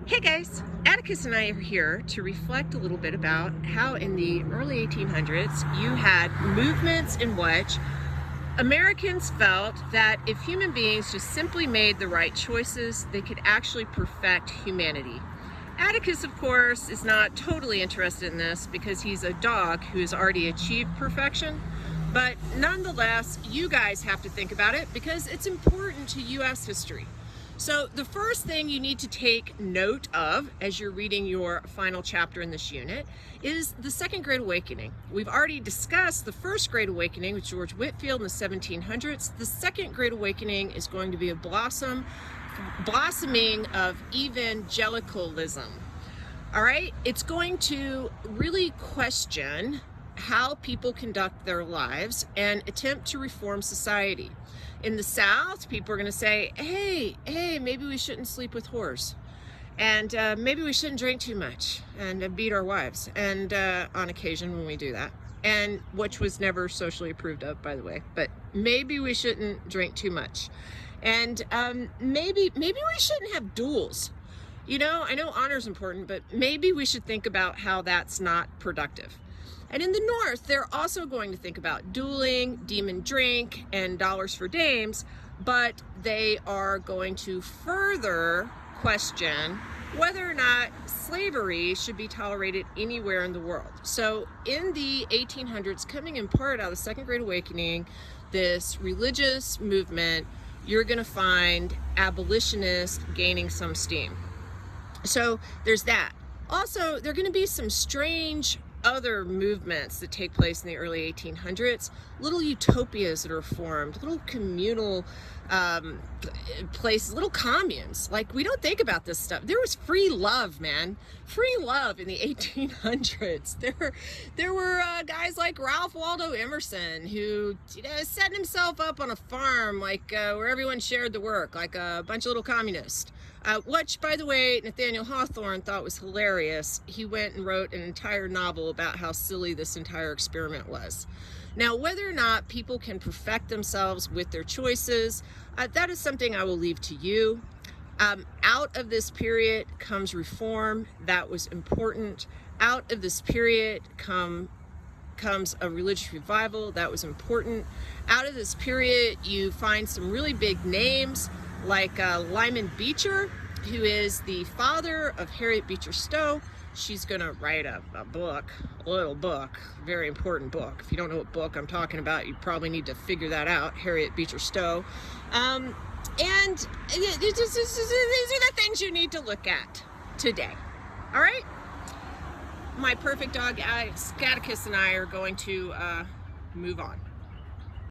Hey guys, Atticus and I are here to reflect a little bit about how in the early 1800s you had movements in which Americans felt that if human beings just simply made the right choices, they could actually perfect humanity. Atticus, of course, is not totally interested in this because he's a dog who has already achieved perfection. But nonetheless, you guys have to think about it because it's important to U.S. history. So the first thing you need to take note of as you're reading your final chapter in this unit is the Second Great Awakening. We've already discussed the First Great Awakening with George Whitefield in the 1700s. The Second Great Awakening is going to be a blossoming of evangelicalism. All right, it's going to really question how people conduct their lives and attempt to reform society. In the South, people are going to say, hey, maybe we shouldn't sleep with whores. And maybe we shouldn't drink too much and beat our wives. And on occasion when we do that. And which was never socially approved of, by the way. But maybe we shouldn't drink too much. And maybe we shouldn't have duels. You know, I know honor is important, but maybe we should think about how that's not productive. And in the North, they're also going to think about dueling, demon drink, and dollars for dames, but they are going to further question whether or not slavery should be tolerated anywhere in the world. So in the 1800s, coming in part out of the Second Great Awakening, this religious movement, you're going to find abolitionists gaining some steam. So there's that. Also, there are going to be some strange other movements that take place in the early 1800s, little utopias that are formed, little communal places, little communes. Like, we don't think about this stuff. There was free love, man. Free love in the 1800s. There were guys like Ralph Waldo Emerson who, set himself up on a farm, like where everyone shared the work, like a bunch of little communists. Which, by the way, Nathaniel Hawthorne thought was hilarious. He went and wrote an entire novel about how silly this entire experiment was. Now, whether or not people can perfect themselves with their choices, that is something I will leave to you. Out of this period comes reform. That was important. Out of this period comes a religious revival. That was important. Out of this period, you find some really big names like Lyman Beecher, who is the father of Harriet Beecher Stowe. She's going to write a book, a little book, very important book. If you don't know what book I'm talking about, you probably need to figure that out, Harriet Beecher Stowe. And these are the things you need to look at today. All right? My perfect dog, Atticus and I, are going to move on.